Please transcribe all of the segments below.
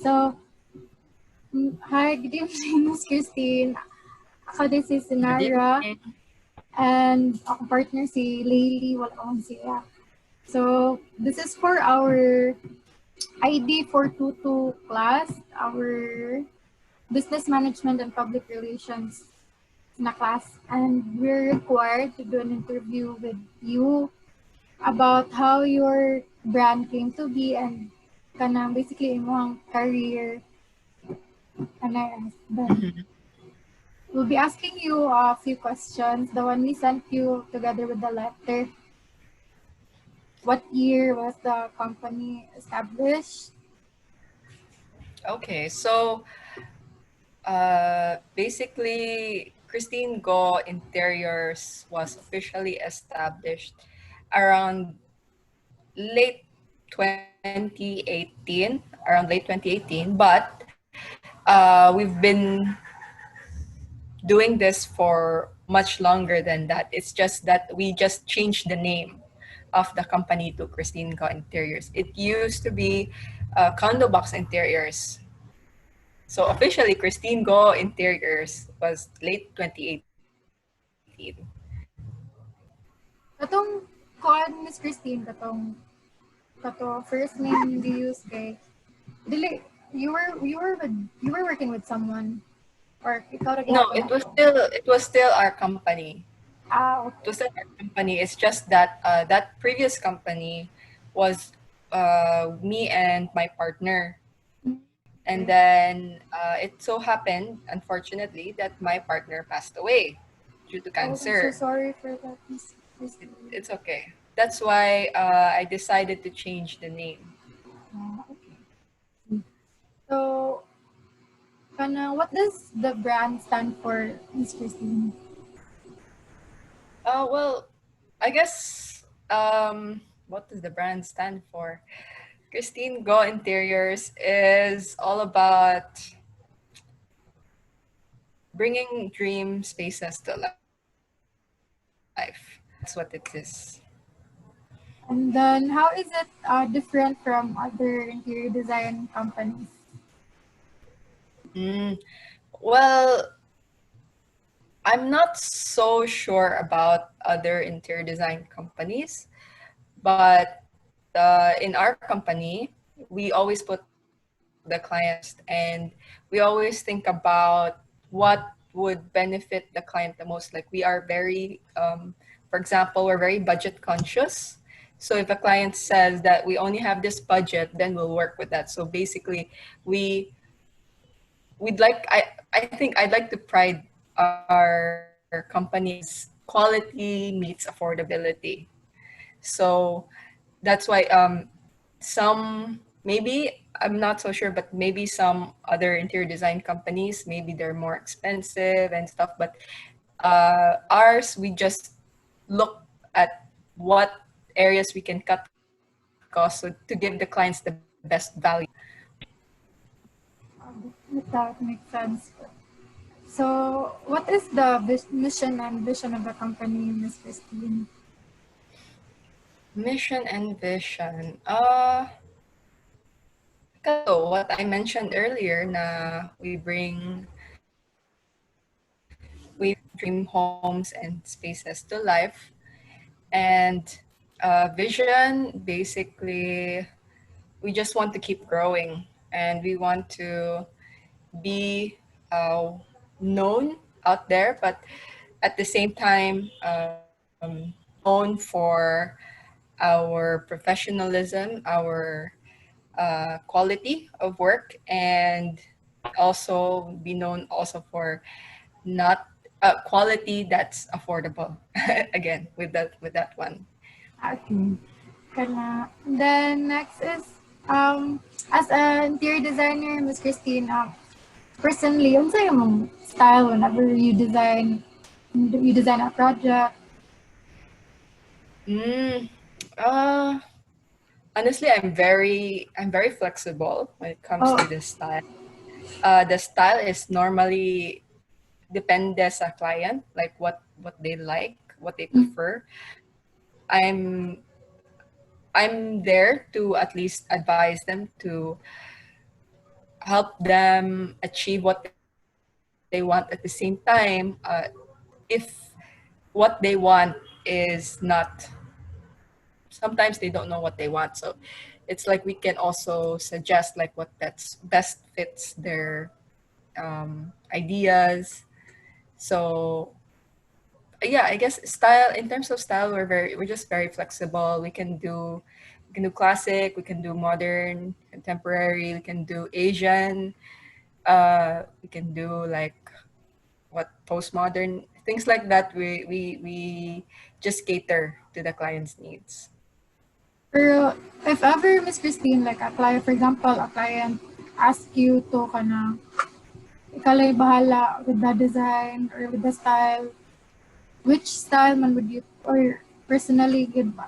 So, hi, good evening, Miss Christine. Ako din si Good Sinara evening. and ako partner si Laylee, wala akong siya. So, this is for our ID 422 class, our Business Management and Public Relations na class. And we're required to do an interview with you about how your brand came to be and kanang basically imong career. Then Mhm. we'll be asking you a few questions. The one we sent you together with the letter. What year was the company established? Okay, so basically, Christine Go Interiors was officially established around late 2018, but we've been doing this for much longer than that. It's just that we just changed the name of the company to Christine Go Interiors. It used to be Condo Box Interiors. So officially, Christine Go Interiors was late 2018. Katong kuan Miss Christine kato first name you use kay dili you were working with someone or ikaw ra No, gihapon ako. it was still our company. It Okay. was still our company. It's just that that previous company was me and my partner. And Okay. then it so happened, unfortunately, that my partner passed away due to Oh, I'm so cancer. sorry for that, Miss Christine. It's okay. That's why I decided to change the name. Okay. So, what does the brand stand for, Miss Christine? Well, I guess what does the brand stand for? Christine Go Interiors is all about bringing dream spaces to life. That's what it is. And then, how is it different from other interior design companies? Mm, well, I'm not so sure about other interior design companies, but in our company, we always put the client first, and we always think about what would benefit the client the most. Like we are very, for example, we're very budget conscious. So if a client says that we only have this budget, then we'll work with that. So basically, we we'd like I think I'd like to pride our company as quality meets affordability. So that's why some maybe I'm not so sure, but maybe some other interior design companies maybe they're more expensive and stuff, but ours we just look at what areas we can cut costs so to give the clients the best value. That makes sense. So, what is the mission and vision of the company, Miss Christine? Mission and vision. Kato, what I mentioned earlier na we bring dream homes and spaces to life. And vision, basically, we just want to keep growing and we want to be known out there, but at the same time, known for our professionalism, our quality of work, and also be known also for not quality that's affordable. Again, with that one. Okay. Then next is as an interior designer, Miss Christine, personally, unsa imong style whenever you design a project? Mm, uh, honestly, I'm very flexible when it comes Oh, to the style. The style is normally depende sa client, like what they like, what they mm, prefer. I'm I'm there to at least advise them to help them achieve what they want at the same time, if what they want is not, sometimes they don't know what they want. So it's like we can also suggest like what that's best fits their ideas. So yeah, I guess style, in terms of style, we're just very flexible. We can do classic, we can do modern, contemporary, we can do Asian, we can do like what postmodern, things like that. We just cater to the client's needs. Pero if ever, Miss Christine, like a client, for example, a client ask you to kana, ikaw lang yung bahala with the design or with the style, which style man would you, or personally, good ba?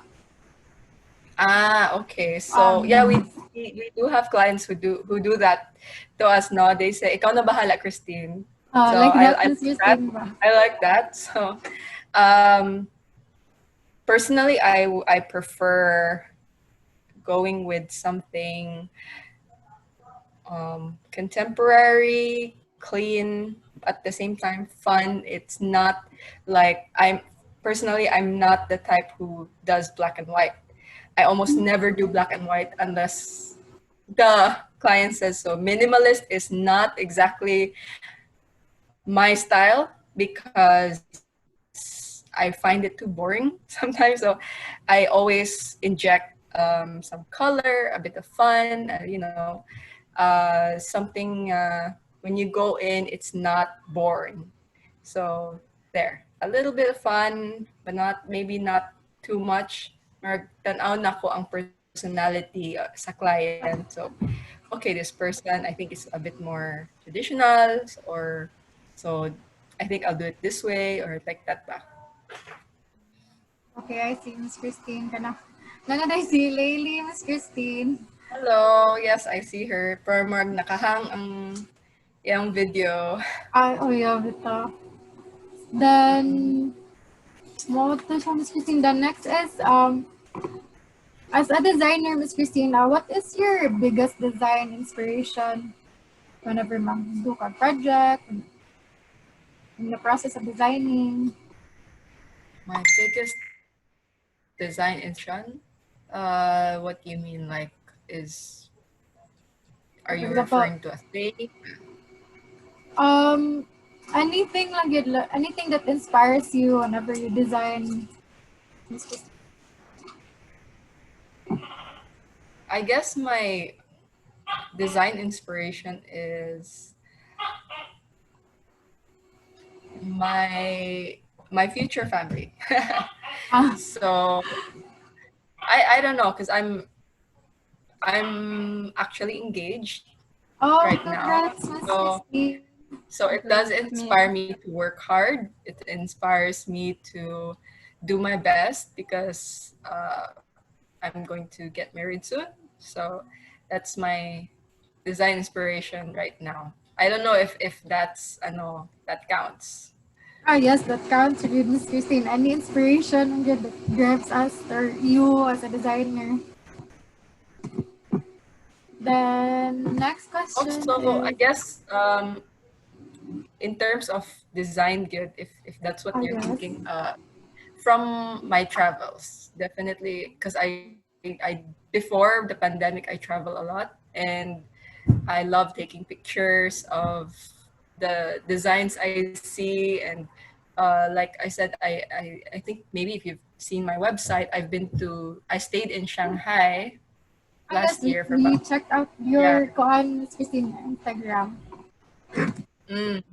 Okay. So yeah, we do have clients who do that to us now. They say, "Ikaw na bahala, Christine." So Like that, I Miss like that. Christine ba? I like that. So um, personally, I prefer going with something contemporary, clean, at the same time fun. It's not like I'm not the type who does black and white. I almost never do black and white unless the client says so. Minimalist is not exactly my style because I find it too boring sometimes. So I always inject some color, a bit of fun, something, when you go in, it's not boring. So there, a little bit of fun, but not, maybe not too much. Tanaw na ko ang personality sa client. So okay, this person I think is a bit more traditional, or so I think I'll do it this way or like that ba. Okay, I see, Miss Christine. Kana si Laylee, Miss Christine. Hello, yes, I see her. Pero marag nakahang ang iyang video. Oh yeah, bito. Then, what to siya, Miss Christine? The next is, as a designer, Miss Christine, what is your biggest design inspiration whenever do ka project, in the process of designing? My biggest design inspiration? What do you mean? Like, is are For you example, referring to a thing? um, anything lang yun, anything that inspires you whenever you design, Miss Christine. I guess my design inspiration is my future family. Ah, So I don't know, because I'm actually engaged oh, right now. congrats, Miss So Christine. so it does Congrats, inspire Miss. me to work hard. It inspires me to do my best because I'm going to get married soon. So that's my design inspiration right now. I don't know if that's, I know that counts. Yes, that counts for you, Miss Christine. Any inspiration good that drives us or you as a designer? Then next question Also, I is, guess in terms of design good, if that's what you're yes. thinking, from my travels, definitely, because I before the pandemic I travel a lot, and I love taking pictures of the designs I see. And like I said, I think maybe if you've seen my website, I stayed in Shanghai Yes, last year for we about, checked out yeah. your koan, Miss Christine, Instagram.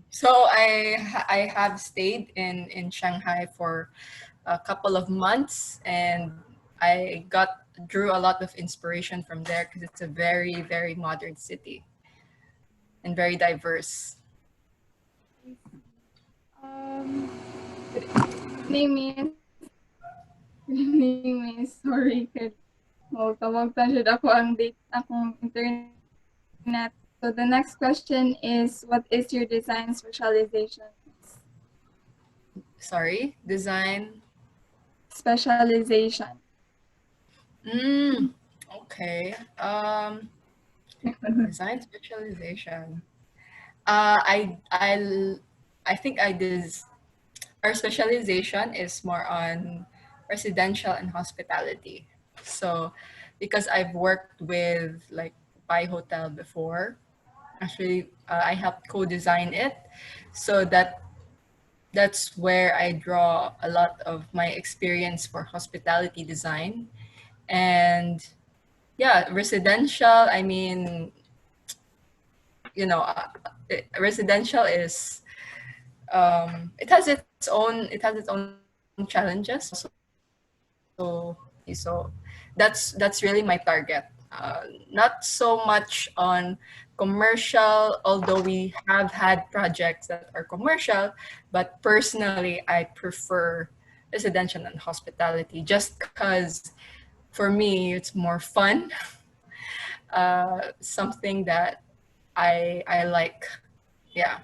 So I have stayed in Shanghai for a couple of months, and I drew a lot of inspiration from there because it's a very, very modern city and very diverse. Um, Name is, name is, sorry, kay tawag ta siya ako ang date akong internet. So the next question is, what is your design specialization? Sorry, design. Specialization. Mm, okay. Design specialization. I think I did. Our specialization is more on residential and hospitality. So, because I've worked with like Pai Hotel before, actually, I helped co-design it. So that's where I draw a lot of my experience for hospitality design. And yeah, residential, I mean, residential is it has its own challenges, but it's also very so that's really my target. Not so much on commercial, although we have had projects that are commercial, but personally I prefer residential and hospitality just because for me it's more fun. Something that I like. Yeah.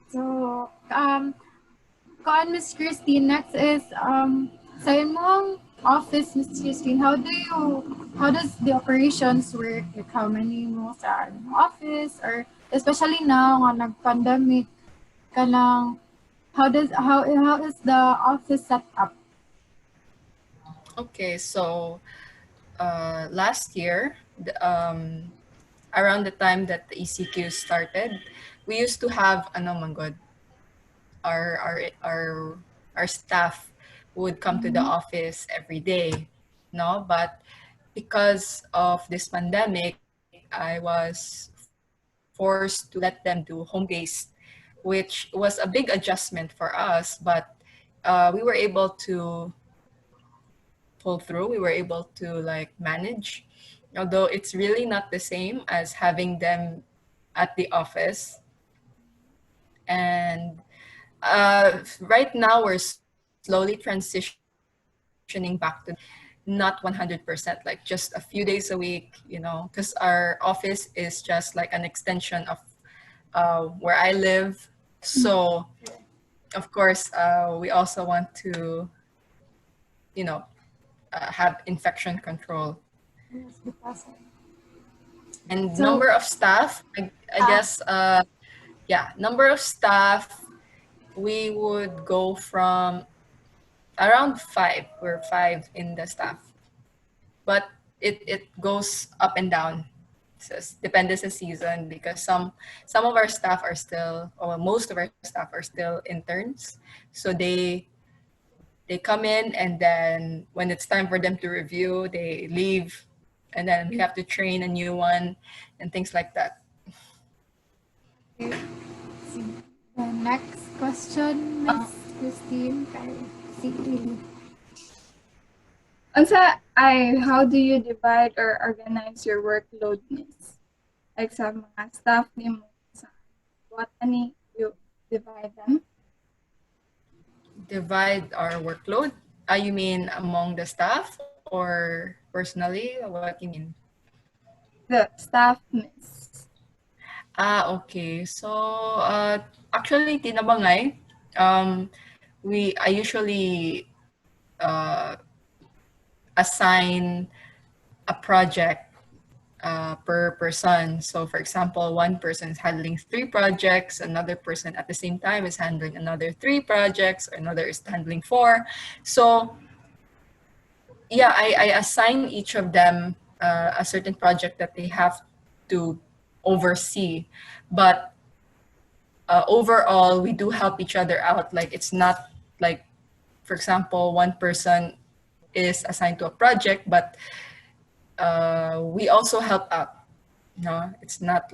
So, Con Miss Christine, next is sa imong office, Miss Christine, how does the operations work? Like how many mo sa office, or especially now nga nag-pandemic kanang how is the office set up? Okay, so last year, around the time that the ECQ started, we used to have ano man god, our our our our staff would come to the Mhm. office every day, no? But because of this pandemic, I was forced to let them do home based, which was a big adjustment for us, but we were able to pull through. We were able to like manage, although it's really not the same as having them at the office. And right now, we're slowly transitioning back to not 100%, like just a few days a week, because our office is just like an extension of where I live. So, of course, we also want to, you know, have infection control. Yes, because And so number of staff, I ah, guess, yeah, number of staff, we would go from around five. We're five in the staff, but it goes up and down. So depends the season because some of our staff are still, or most of our staff are still interns, so they come in and then when it's time for them to review, they leave, and then we have to train a new one and things like that. okay. See. The next question, Miss Christine, kay si Lily. How do you divide or organize your workload, miss? Like sa mga staff ni mo, sa what ani you divide them? Divide our workload? You mean among the staff or personally? What you mean? The staff, miss. Okay. So, actually, tinabangay. Um, I usually assign a project per person. So, for example, one person is handling three projects, another person at the same time is handling another three projects, or another is handling four. So, yeah, I assign each of them a certain project that they have to oversee. But overall, we do help each other out. Like, it's not like, for example, one person is assigned to a project, but we also help out. No, One it's man not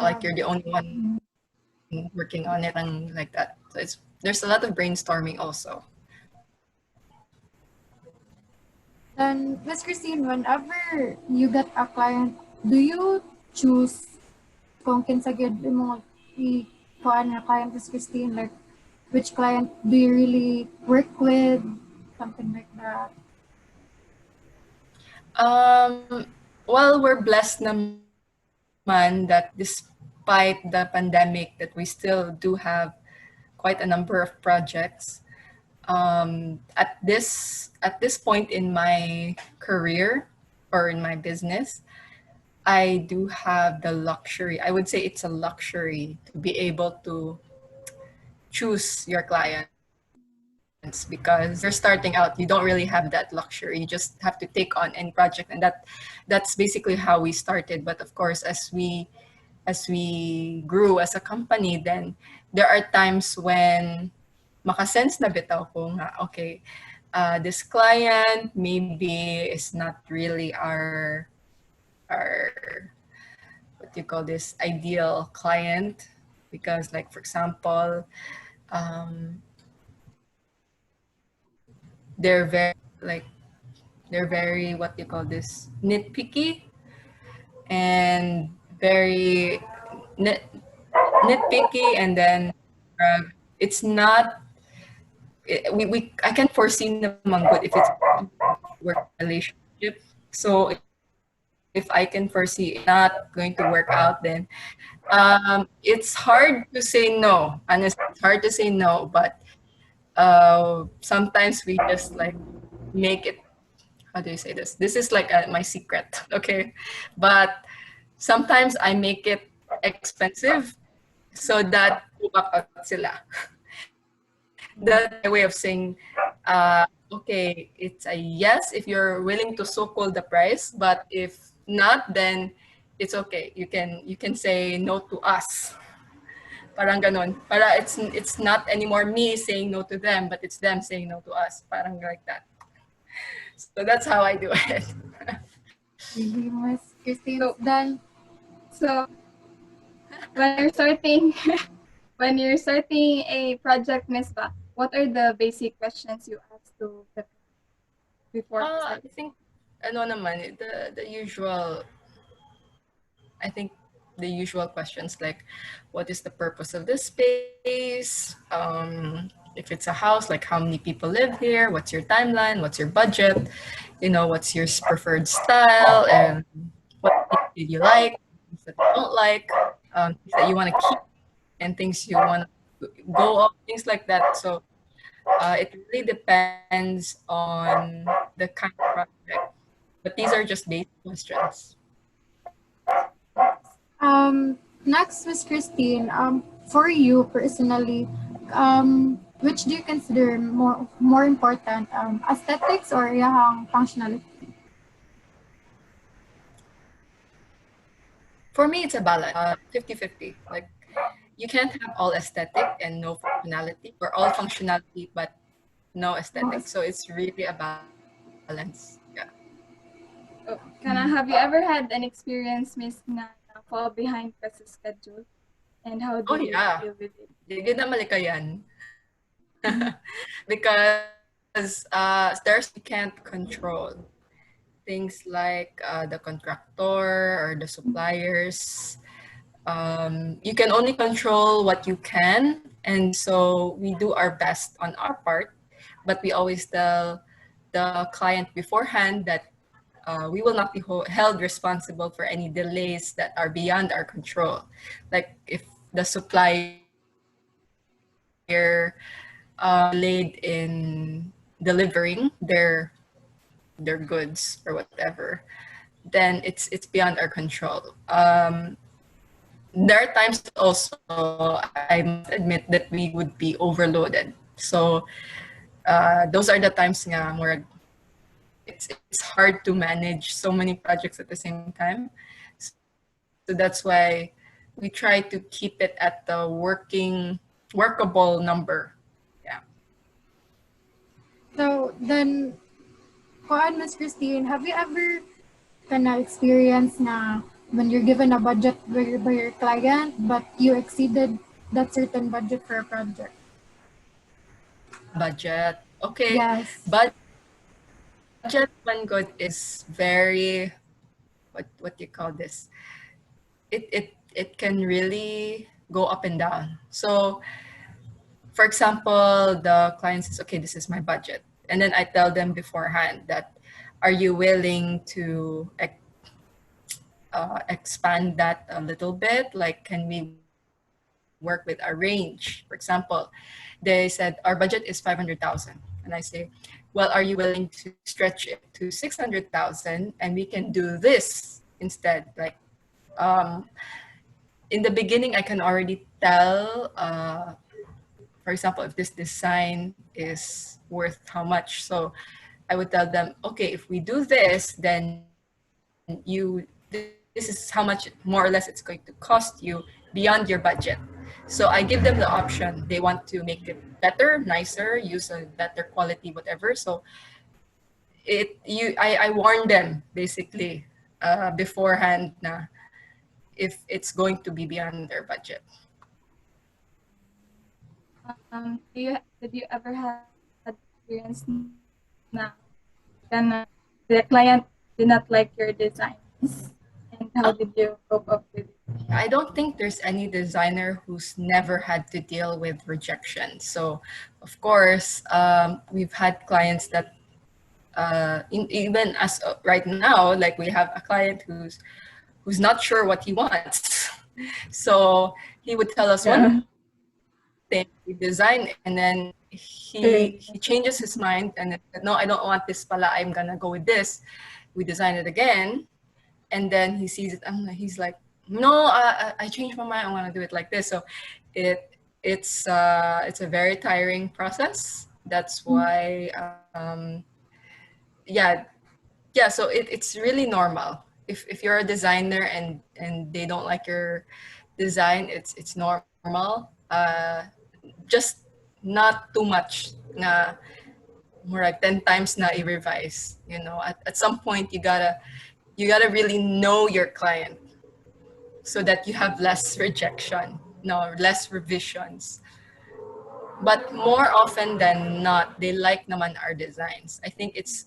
like job. you're the only one working on it and like that. So there's a lot of brainstorming also. And Miss Christine, whenever you get a client, do you choose kung kinsa gyud imong kuan nga client, Miss Christine? Like which client do you really work with? Something like that. Well, we're blessed naman that despite the pandemic, that we still do have quite a number of projects. At this point in my career or in my business, I do have the luxury. I would say it's a luxury to be able to choose your clients, because when you're starting out, you don't really have that luxury. You just have to take on any project, and that's basically how we started. But of course, as we grew as a company, then there are times when makasense na bitaw ko nga, okay, this client maybe is not really our what do you call this, ideal client, because like for example, um, they're like they're very, what do you call this, nitpicky, and very nit, nitpicky, and then it's not we I can foresee naman good if it's work relationship. So if I can foresee it's not going to work out, then it's hard to say no. Honestly, it's hard to say no, but sometimes we just like make it. How do you say this? This is like my secret, okay? But sometimes I make it expensive so that back out sila. That's my way of saying, okay, it's a yes if you're willing to so call the price, but if not, then it's okay. You can say no to us. Parang ganon. Para it's not anymore me saying no to them, but it's them saying no to us. Parang like that. So that's how I do it. Really, Miss Christine. So, Then, so when you're starting when you're starting a project, Miss Ba, what are the basic questions you ask to the before I starting? think ano naman, the usual, I think the usual questions like what is the purpose of this space? If it's a house, like how many people live here, what's your timeline, what's your budget, what's your preferred style, and what things did you like, things that you don't like, things that you want to keep, and things you want to go off, things like that. So it really depends on the kind of project. But these are just basic questions. next, Miss Christine, for you personally, which do you consider more important, aesthetics or yung functionality? For me, it's a balance, 50-50. Like, you can't have all aesthetic and no functionality, or all functionality but no No, aesthetic. So it's really a balance. Yeah. Oh, have you ever had an experience, Miss, na fall behind kasi schedule? And how Oh do you yeah. deal with it? Di na malikayan. Because there's things we can't control. Things like the contractor or the suppliers. You can only control what you can, and so we do our best on our part, but we always tell the client beforehand that we will not be held responsible for any delays that are beyond our control. Like if the supplier delayed in delivering their goods or whatever, then it's beyond our control. There are times also, I must admit, that we would be overloaded. So those are the times nga more it's hard to manage so many projects at the same time. So that's why we try to keep it at the workable number. Yeah. So then, Miss Christine, have you ever kind of experience na when you're given a budget by your client, but you exceeded that certain budget for a project? Budget. Okay. Yes. Budget when good is very, what do you call this? It can really go up and down. So for example, the client says, okay, this is my budget. And then I tell them beforehand that, are you willing to expand that a little bit? Like, can we work with a range? For example, if they said our budget is 500,000, and I say, well, are you willing to stretch it to 600,000 and we can do this instead? Like, um, in the beginning, I can already tell, for example, if this design is worth how much. So I would tell them, okay, if we do this, then this is how much more or less it's going to cost you beyond your budget. So I give them the option. They want to make it better, nicer, use a better quality, whatever. So I warn them basically beforehand na if it's going to be beyond their budget. Did you ever had experience na kana the client did not like your designs, and how did you cope up with it? I don't think there's any designer who's never had to deal with rejection. So, of course, we've had clients that, even as right now, like we have a client who's not sure what he wants. So he would tell us one thing, we design, and then he changes his mind and then said, no, I don't want this pala, I'm gonna go with this. We design it again, and then he sees it and he's like, no, I changed my mind, I want to do it like this. So it's a very tiring process. That's why yeah, so it's really normal. If you're a designer and they don't like your design, it's normal. Just not too much na more like 10 times na i-revise. You know, at some point you gotta really know your client so that you have less rejection, no, less revisions. But more often than not, they like naman our designs. I think it's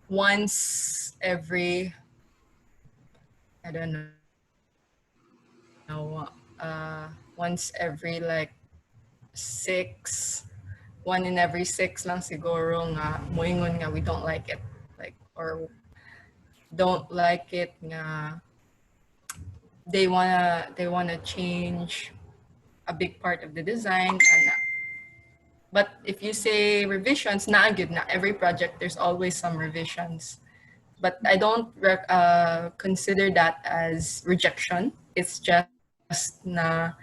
once every, I don't know, once every like 1 in every 6 lang siguro nga moingon nga we don't like it, like, or don't like it nga they wanna change a big part of the design. But if you say revisions, na good na. Every project, there's always some revisions. But I don't consider that as rejection. It's just na,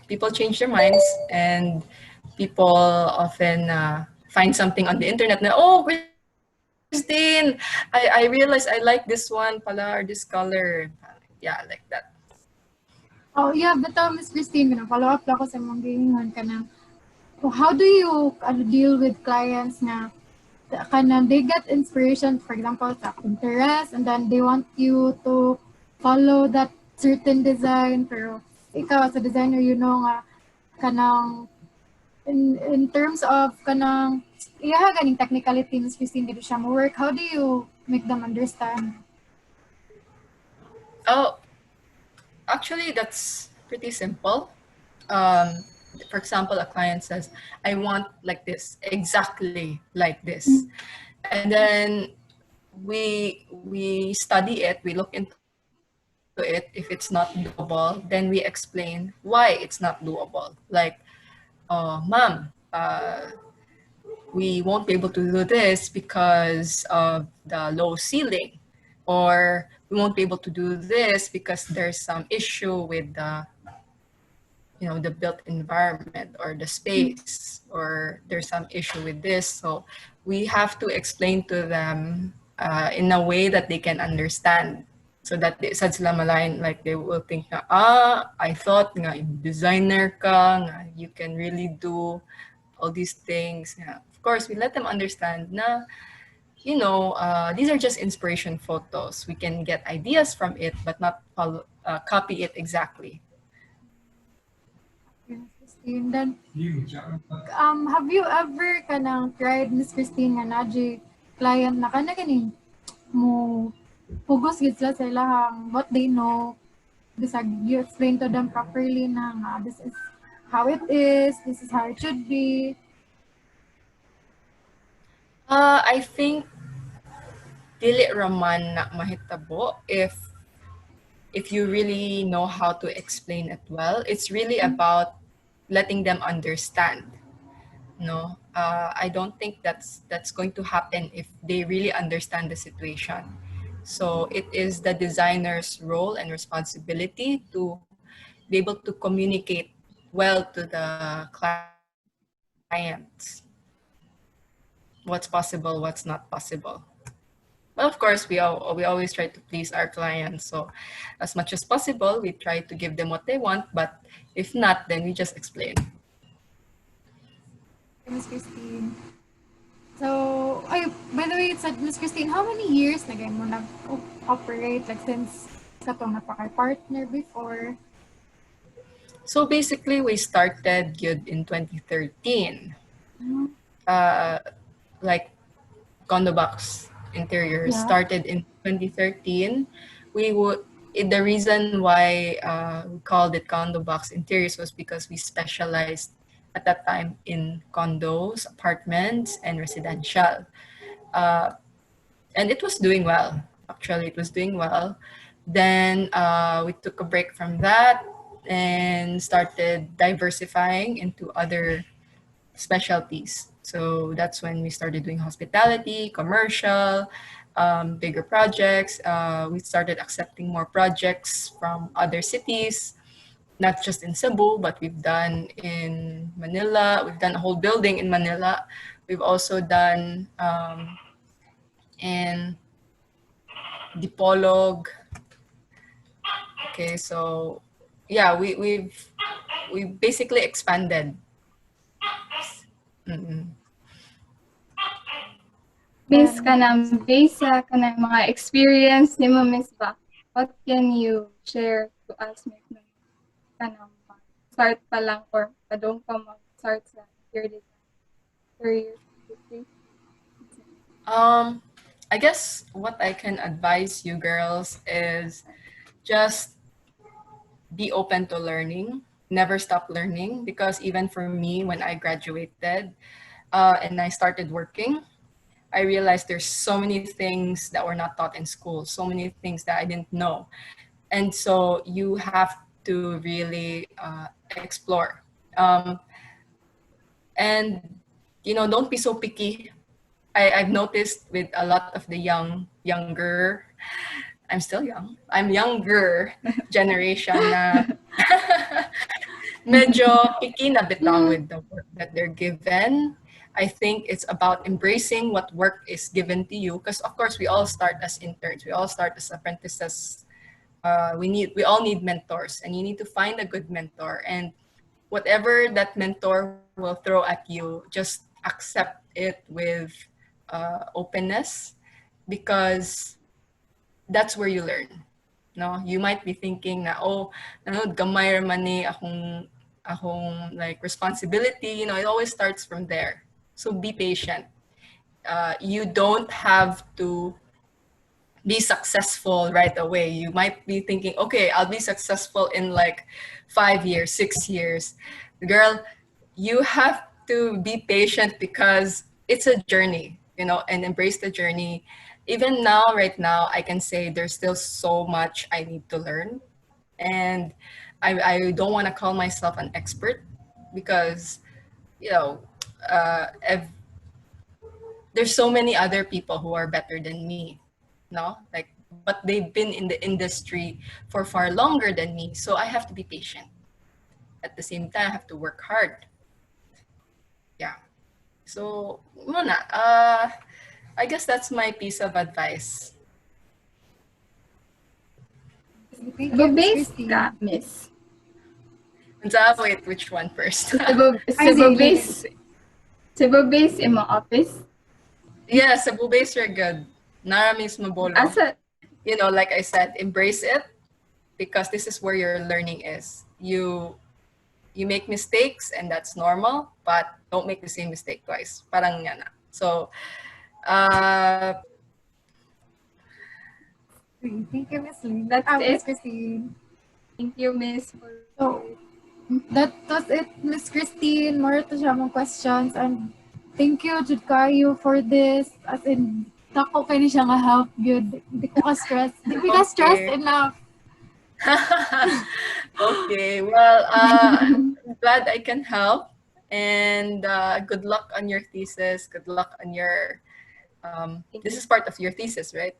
people change their minds, and people often find something on the internet na, oh, Christine, I realized I like this one pala, or this color. Yeah, like that. Oh, yeah, bitaw, Miss Christine, follow up lang ako sa mga gingon ka na. So how do you deal with clients na they get inspiration, for example, sa Pinterest, and then they want you to follow that certain design, pero ikaw as a designer, nga kanang in terms of kanang ganing technicality, Miss Christine, dito siya mo work. How do you make them understand? Oh, actually, that's pretty simple. Um, for example, a client says, I want like this, exactly like this. And then we study it, we look into it. If it's not doable, then we explain why it's not doable. Like, ma'am, we won't be able to do this because of the low ceiling, or we won't be able to do this because there's some issue with the built environment or the space, or there's some issue with this. So we have to explain to them in a way that they can understand, so that sad sila malain, like they will think na, I thought nga designer ka nga, you can really do all these things. Yeah. Of course, we let them understand na, these are just inspiration photos. We can get ideas from it, but not copy it exactly. Yes, Christine. Then, have you ever tried, Miss Christine, nga naji client na ganing mo pugos gid sila sa ilahang what they know, bisag you explain to them properly na nga this is how it is, this is how it should be. I think dili raman na mahitabo if you really know how to explain it well. It's really about letting them understand. No, I don't think that's going to happen if they really understand the situation. So it is the designer's role and responsibility to be able to communicate well to the clients what's possible, what's not possible. But of course, we always try to please our clients. So as much as possible, we try to give them what they want. But if not, then we just explain. Miss Christine. So, ay, by the way, said Miss Christine, how many years na mo nag-operate? Like, since sa itong napaka-partner before? So basically, we started Gyud in 2013. Mhm. Like condo box interiors Yeah. started in 2013. We would the reason why we called it condo box interiors was because we specialized at that time in condos, apartments, and residential. Uh, and it was doing well. Actually, it was doing well. Then we took a break from that and started diversifying into other specialties. So that's when we started doing hospitality, commercial, bigger projects. We started accepting more projects from other cities, not just in Cebu, but we've done in Manila. We've done a whole building in Manila. We've also done in Dipolog. Okay, so yeah, we basically expanded. Mm-mm. Miss, And kanang based sa kanang mga experience ni mo, Miss ba? What can you share to us, Miss, nung kanang start pa lang or padong pa mag-start sa interior design career? History? Um, I guess what I can advise you girls is just be open to learning, never stop learning. Because even for me, when I graduated and I started working, I realized there's so many things that were not taught in school, so many things that I didn't know. And so you have to really explore. And, don't be so picky. I've noticed with a lot of the younger, I'm still young, I'm younger generation na medyo picky na bitaw with the work that they're given. I think it's about embracing what work is given to you because of course we all start as interns, we all start as apprentices. We all need mentors and you need to find a good mentor and whatever that mentor will throw at you, just accept it with openness because that's where you learn. No, you might be thinking na gamay ra man ni akong like responsibility. It always starts from there. So be patient. You don't have to be successful right away. You might be thinking, okay, I'll be successful in like 5 years, 6 years. Girl, you have to be patient because it's a journey, and embrace the journey. Even now, right now, I can say there's still so much I need to learn. And I don't want to call myself an expert because, you know, there's so many other people who are better than me, no? Like, but they've been in the industry for far longer than me. So I have to be patient. At the same time, I have to work hard. Yeah. So, muna, I guess that's my piece of advice. thank you, Miss Cebu-based Christine. ka, Miss. Wait, which one first? Ay, sige. Cebu-based imo office? Yeah, Cebu base are good. Nara mismo bolo. Asa, Like I said, embrace it because this is where your learning is. You make mistakes and that's normal, but don't make the same mistake twice. Parang yan na. So, uh, Thank you, Miss Lynn. that's Miss it. Christine. Thank you, Miss, for So, that was it, Miss Christine. More to siya mong questions. And thank you, Jud kayo, for this. As in, dako kayo ni siya nga help, good. Di ko ka-stress. Di ko ka-stress Okay. enough. okay. Well, I'm glad I can help. And good luck on your thesis. Good luck on your. This is part of your thesis, right?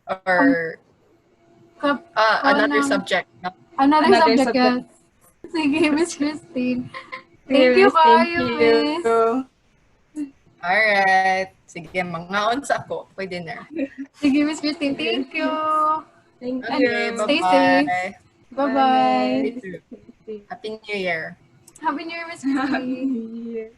Um, Or kap, another ng, subject. No? another Another subject, subject. yes. Sige, Miss Christine. Sige, Thank you miss. Thank kayo, Miss. you. Alright. Sige, mangaon sa ako. Pwede na. Sige, Miss Christine. Sige. Thank you. Thank And Okay, you. stay safe. bye-bye. Bye, Bye-bye. You miss. too. Stay safe. Happy New Year. Happy New Year, Miss Happy Christine. New Year.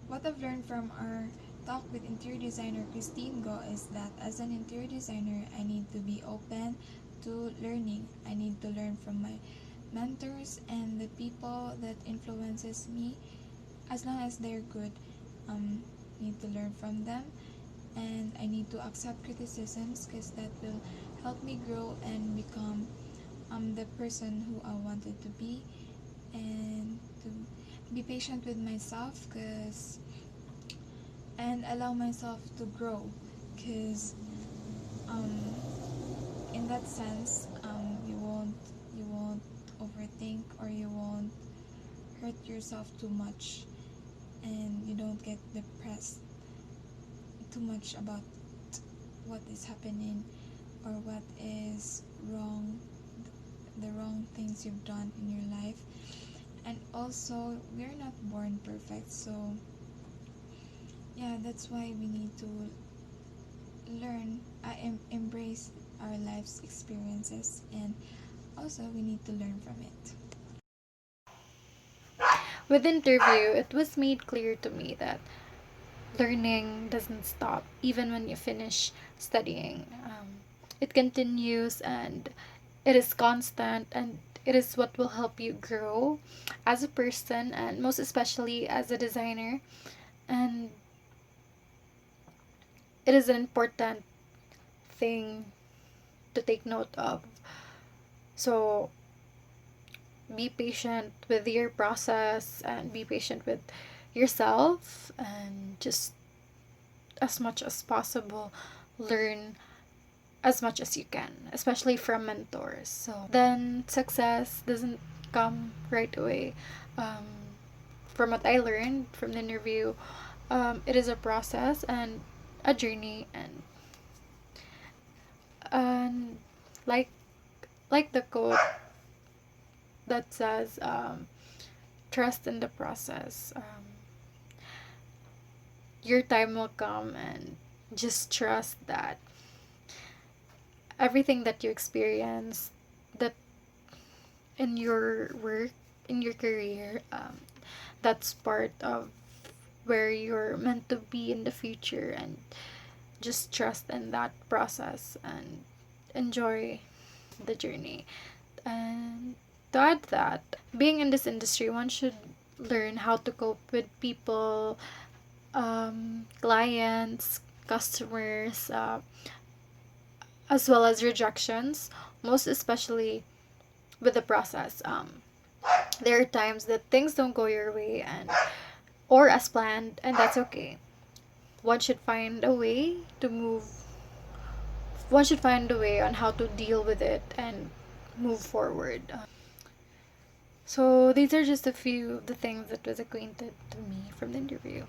What I've learned from our talk with interior designer Christine Go is that as an interior designer, I need to be open to learning. I need to learn from my mentors and the people that influences me. As long as they're good, need to learn from them, and I need to accept criticisms because that will help me grow and become the person who I wanted to be, and to be patient with myself because and allow myself to grow because um, in that sense you won't overthink or you won't hurt yourself too much, and you don't get depressed too much about what is happening or what is wrong, the wrong things you've done in your life. And also, we're not born perfect, so yeah, that's why we need to learn, embrace our life's experiences, and also we need to learn from it. With the interview, it was made clear to me that learning doesn't stop even when you finish studying. It continues and it is constant, and it is what will help you grow as a person and most especially as a designer. And it is an important thing to take note of. So be patient with your process and be patient with yourself, and just as much as possible learn as much as you can, especially from mentors. So then success doesn't come right away. um, from what I learned from the interview, it is a process and a journey, and like the quote that says, trust in the process. Your time will come, and just trust that everything that you experience, that in your work, in your career, that's part of where you're meant to be in the future, and just trust in that process and enjoy the journey. And to add that, being in this industry, one should learn how to cope with people, clients, customers, as well as rejections, most especially with the process. There are times that things don't go your way and or as planned, and that's okay. One should find a way to move. One should find a way on how to deal with it and move forward. So these are just a few of the things that was acquainted to me from the interview.